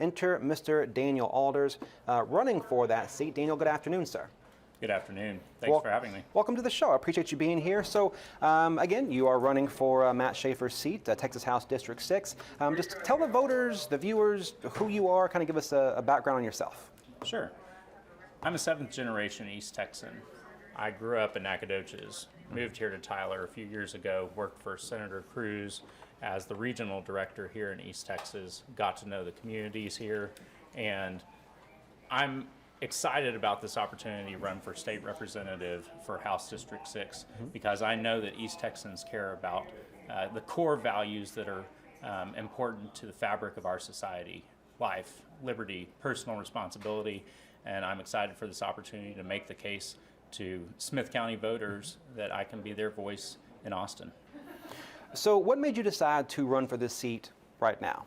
Enter Mr. Daniel Alders, running for that seat. Daniel, good afternoon, sir. Good afternoon. Thanks for having me. Welcome to the show. I appreciate you being here. So, again, you are running for Matt Schaefer's seat, Texas House District 6. Just tell the voters, the viewers, who you are, kind of give us a background on yourself. Sure. I'm a seventh generation East Texan. I grew up in Nacogdoches, moved here to Tyler a few years ago, worked for Senator Cruz as the regional director here in East Texas, got to know the communities here, and I'm excited about this opportunity to run for state representative for House District 6 because I know that East Texans care about the core values that are important to the fabric of our society: life, liberty, personal responsibility, and I'm excited for this opportunity to make the case to Smith County voters that I can be their voice in Austin. So what made you decide to run for this seat right now?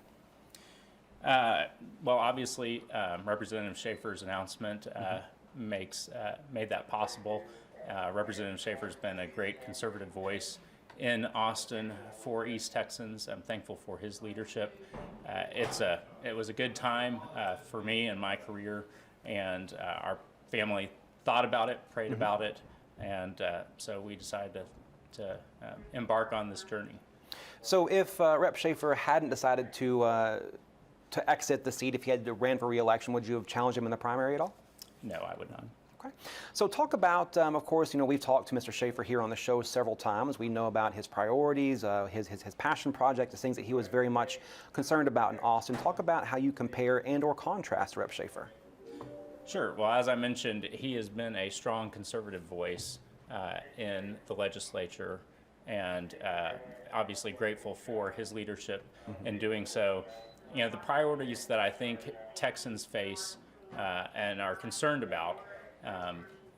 Well, obviously, Representative Schaefer's announcement made that possible. Representative Schaefer's been a great conservative voice in Austin for East Texans. I'm thankful for his leadership. It was a good time for me and my career, and our family thought about it, prayed about it, and so we decided to embark on this journey. So if Rep. Schaefer hadn't decided to exit the seat, if he had ran for re-election, would you have challenged him in the primary at all? No, I would not. Okay. So talk about, of course, we've talked to Mr. Schaefer here on the show several times. We know about his priorities, his passion project, the things that he was very much concerned about in Austin. Talk about how you compare and or contrast Rep. Schaefer. Sure. Well, as I mentioned, he has been a strong conservative voice in the legislature, and obviously grateful for his leadership in doing so. The priorities that I think Texans face and are concerned about,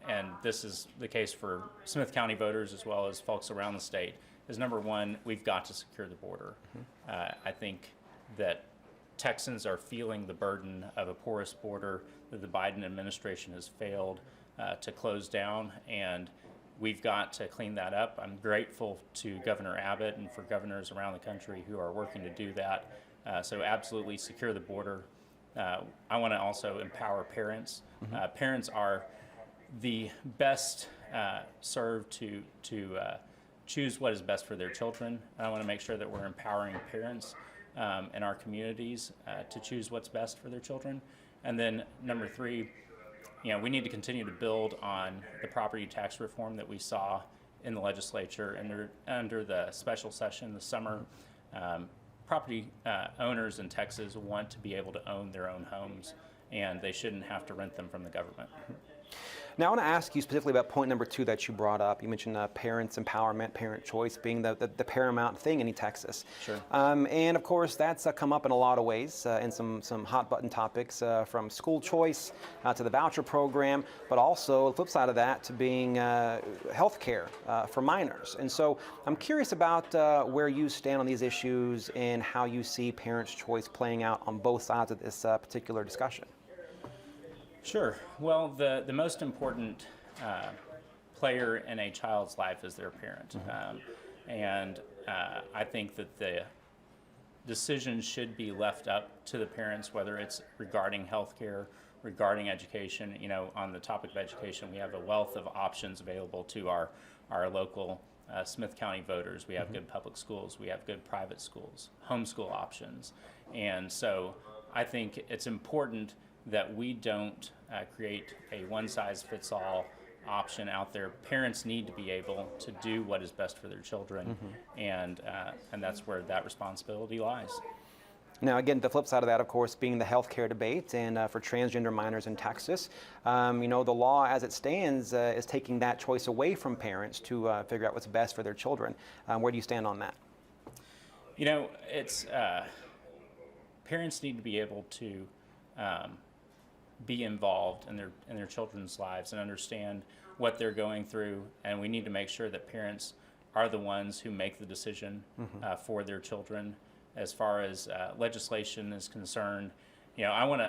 and this is the case for Smith County voters as well as folks around the state, is number one, we've got to secure the border. I think that Texans are feeling the burden of a porous border that the Biden administration has failed to close down, and we've got to clean that up. I'm grateful to Governor Abbott and for governors around the country who are working to do that. So absolutely secure the border. I want to also empower parents. Parents are the best served to choose what is best for their children. I want to make sure that we're empowering parents in our communities to choose what's best for their children. And then number three, we need to continue to build on the property tax reform that we saw in the legislature under the special session this summer. Property owners in Texas want to be able to own their own homes, and they shouldn't have to rent them from the government. Now, I want to ask you specifically about point number 2 that you brought up. You mentioned parents' empowerment, parent choice being the paramount thing in Texas. Sure. And of course, that's come up in a lot of ways in some hot button topics, from school choice to the voucher program, but also the flip side of that to being health care for minors. And so I'm curious about where you stand on these issues and how you see parents' choice playing out on both sides of this particular discussion. Sure. Well, the most important player in a child's life is their parent. And I think that the decision should be left up to the parents, whether it's regarding health care, regarding education. On the topic of education, we have a wealth of options available to our local Smith County voters. We have good public schools. We have good private schools, homeschool options. And so I think it's important that we don't create a one-size-fits-all option out there. Parents need to be able to do what is best for their children, and that's where that responsibility lies. Now, again, the flip side of that, of course, being the health care debate, and for transgender minors in Texas, the law as it stands is taking that choice away from parents to figure out what's best for their children. Where do you stand on that? It's parents need to be able to be involved in their children's lives and understand what they're going through, and we need to make sure that parents are the ones who make the decision for their children. As far as legislation is concerned, I want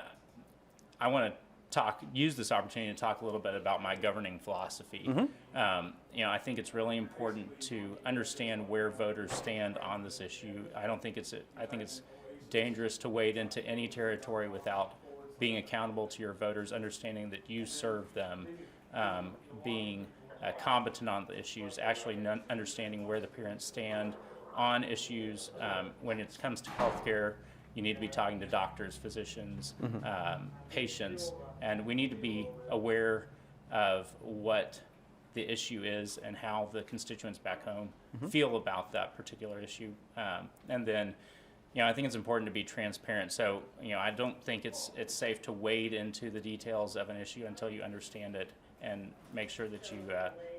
to use this opportunity to talk a little bit about my governing philosophy. I think it's really important to understand where voters stand on this issue. I think it's dangerous to wade into any territory without being accountable to your voters, understanding that you serve them, being competent on the issues, actually understanding where the parents stand on issues. When it comes to healthcare, you need to be talking to doctors, physicians, patients, and we need to be aware of what the issue is and how the constituents back home feel about that particular issue. And then, I think it's important to be transparent. So, I don't think it's safe to wade into the details of an issue until you understand it and make sure that you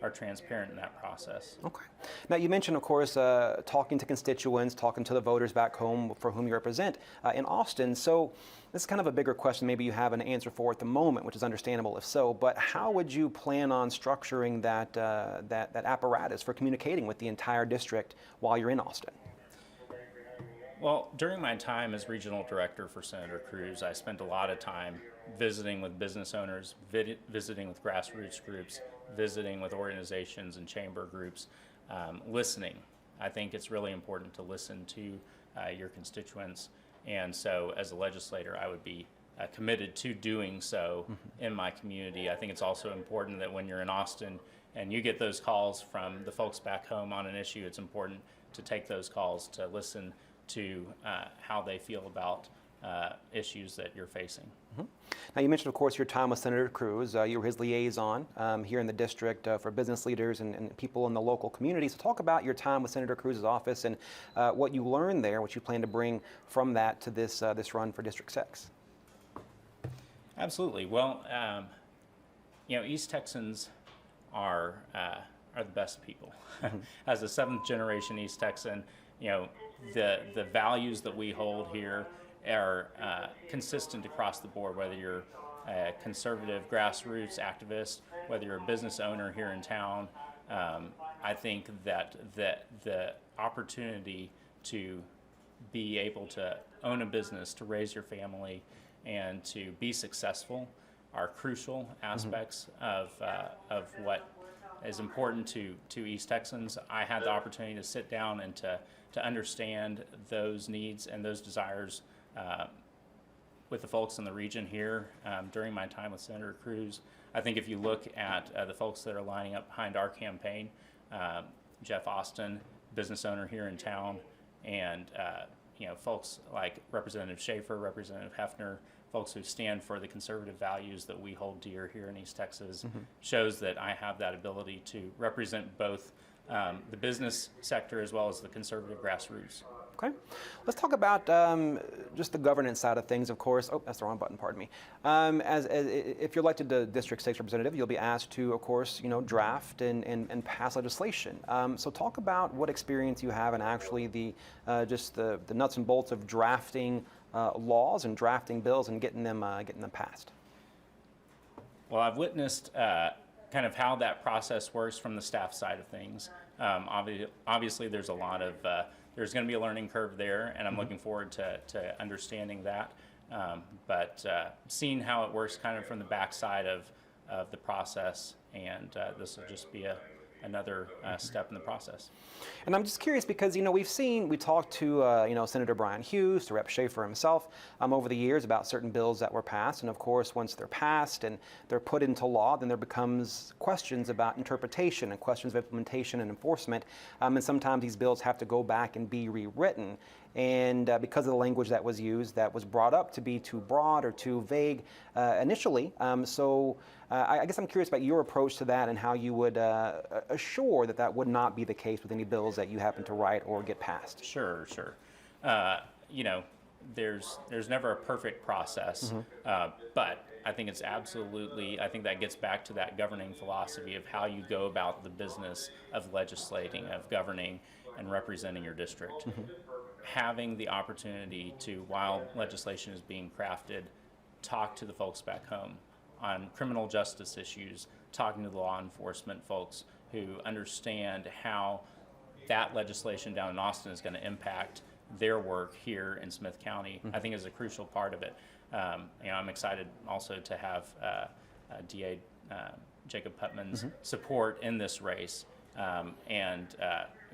are transparent in that process. Okay. Now, you mentioned, of course, talking to constituents, talking to the voters back home for whom you represent in Austin. So this is kind of a bigger question maybe you have an answer for at the moment, which is understandable if so, but how would you plan on structuring that apparatus for communicating with the entire district while you're in Austin? Well, during my time as regional director for Senator Cruz, I spent a lot of time visiting with business owners, visiting with grassroots groups, visiting with organizations and chamber groups, listening. I think it's really important to listen to your constituents, and so as a legislator, I would be committed to doing so in my community. I think it's also important that when you're in Austin and you get those calls from the folks back home on an issue, it's important to take those calls to listen to how they feel about issues that you're facing. Now, you mentioned, of course, your time with Senator Cruz. You were his liaison here in the district for business leaders and people in the local community. So talk about your time with Senator Cruz's office and what you learned there, what you plan to bring from that to this run for District 6. Absolutely. Well, East Texans are the best people. As a seventh generation East Texan, the values that we hold here are consistent across the board, whether you're a conservative grassroots activist, whether you're a business owner here in town. I think that the opportunity to be able to own a business, to raise your family, and to be successful are crucial aspects of what is important to East Texans. I had the opportunity to sit down and to understand those needs and those desires with the folks in the region here during my time with Senator Cruz. I think if you look at the folks that are lining up behind our campaign, Jeff Austin, business owner here in town, and folks like Representative Schaefer, Representative Hefner, folks who stand for the conservative values that we hold dear here in East Texas, shows that I have that ability to represent both the business sector as well as the conservative grassroots. Okay. Let's talk about just the governance side of things, of course. Oh, that's the wrong button, pardon me. If you're elected to District 6 representative, you'll be asked to, of course, draft and pass legislation. So talk about what experience you have in actually the nuts and bolts of drafting laws and drafting bills and getting them passed. Well, I've witnessed kind of how that process works from the staff side of things. Obviously, there's a lot of there's going to be a learning curve there, and I'm looking forward to understanding that. But seeing how it works kind of from the backside of the process, and this will just be another step in the process. And I'm just curious because, we talked to, Senator Brian Hughes, to Rep. Schaefer himself over the years about certain bills that were passed. And of course, once they're passed and they're put into law, then there becomes questions about interpretation and questions of implementation and enforcement. And sometimes these bills have to go back and be rewritten. And because of the language that was used, that was brought up to be too broad or too vague initially. I guess I'm curious about your approach to that and how you would assure that would not be the case with any bills that you happen to write or get passed. Sure. There's never a perfect process, but I think it's absolutely, I think that gets back to that governing philosophy of how you go about the business of legislating, of governing and representing your district. Having the opportunity to, while legislation is being crafted, talk to the folks back home on criminal justice issues, talking to the law enforcement folks who understand how that legislation down in Austin is going to impact their work here in Smith County, I think is a crucial part of it. I'm excited also to have DA Jacob Putman's support in this race, and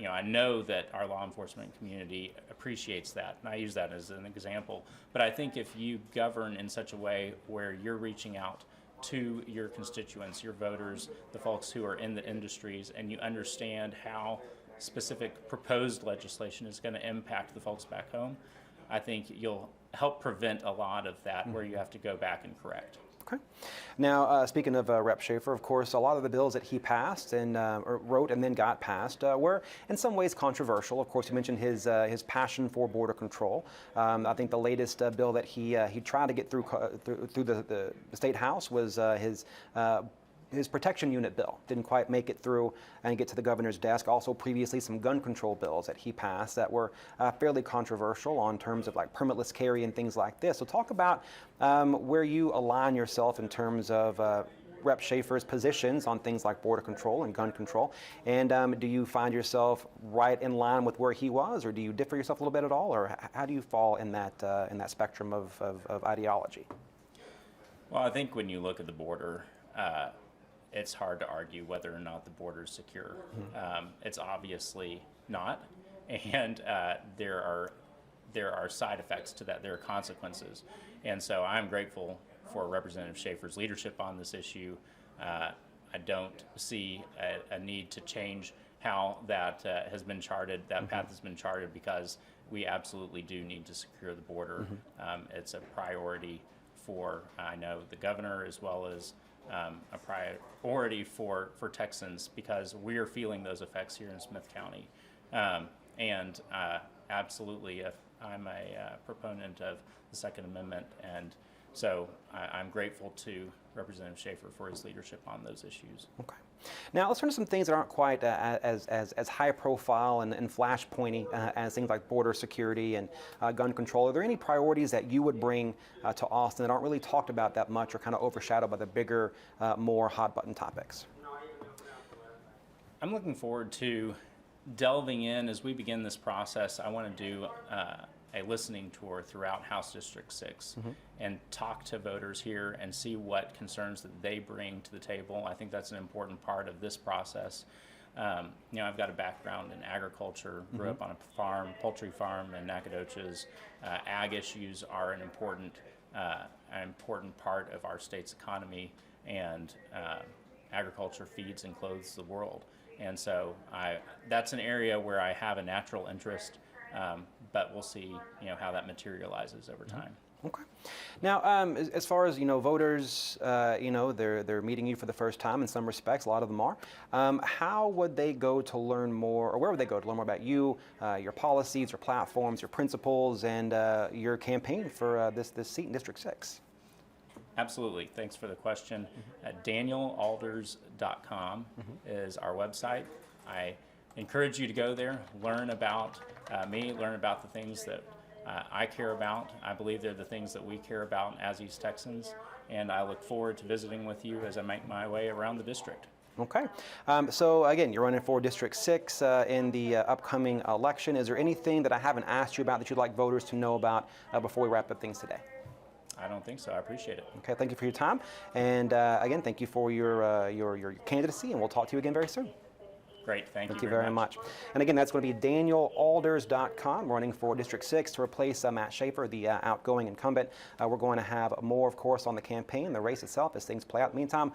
I know that our law enforcement community appreciates that, and I use that as an example. But I think if you govern in such a way where you're reaching out to your constituents, your voters, the folks who are in the industries, and you understand how specific proposed legislation is going to impact the folks back home, I think you'll help prevent a lot of that where you have to go back and correct. Okay. Now, speaking of Rep. Schaefer, of course, a lot of the bills that he passed and or wrote and then got passed were in some ways controversial. Of course, you mentioned his passion for border control. I think the latest bill that he tried to get through the state house was his protection unit bill. Didn't quite make it through and get to the governor's desk. Also previously some gun control bills that he passed that were fairly controversial on terms of like permitless carry and things like this. So talk about where you align yourself in terms of Rep. Schaefer's positions on things like border control and gun control. And do you find yourself right in line with where he was, or do you differ yourself a little bit at all, or how do you fall in that spectrum of ideology? Well, I think when you look at the border, it's hard to argue whether or not the border is secure. It's obviously not, and there are side effects to that. There are consequences, and so I'm grateful for Representative Schaefer's leadership on this issue. I don't see a need to change how that has been charted. That path has been charted because we absolutely do need to secure the border. It's a priority for, I know, the governor as well as a priority for Texans, because we are feeling those effects here in Smith County. And absolutely, I'm a proponent of the Second Amendment, and so I'm grateful to Representative Schaefer for his leadership on those issues. Okay. Now let's turn to some things that aren't quite as high profile and flash pointy as things like border security and gun control. Are there any priorities that you would bring to Austin that aren't really talked about that much or kind of overshadowed by the bigger, more hot button topics? I'm looking forward to delving in as we begin this process. I want to do a listening tour throughout House District 6 and talk to voters here and see what concerns that they bring to the table. I think that's an important part of this process. I've got a background in agriculture, grew up on a farm, poultry farm in Nacogdoches. Ag issues are an important part of our state's economy, and agriculture feeds and clothes the world. And so that's an area where I have a natural interest. But we'll see, how that materializes over time. Okay. Now, as far as voters, they're meeting you for the first time in some respects. A lot of them are. How would they go to learn more, or where would they go to learn more about you, your policies, your platforms, your principles, and your campaign for this seat in District 6? Absolutely. Thanks for the question. DanielAlders.com is our website. I encourage you to go there, learn about me, learn about the things that I care about. I believe they're the things that we care about as East Texans, and I look forward to visiting with you as I make my way around the district. Okay. So again, you're running for District 6 in the upcoming election. Is there anything that I haven't asked you about that you'd like voters to know about before we wrap up things today? I don't think so. I appreciate it. Okay. Thank you for your time, and again, thank you for your candidacy, and we'll talk to you again very soon. Great. Thank you very much. And again, that's going to be DanielAlders.com, running for District 6 to replace Matt Schaefer, the outgoing incumbent. We're going to have more, of course, on the campaign, the race itself, as things play out. Meantime,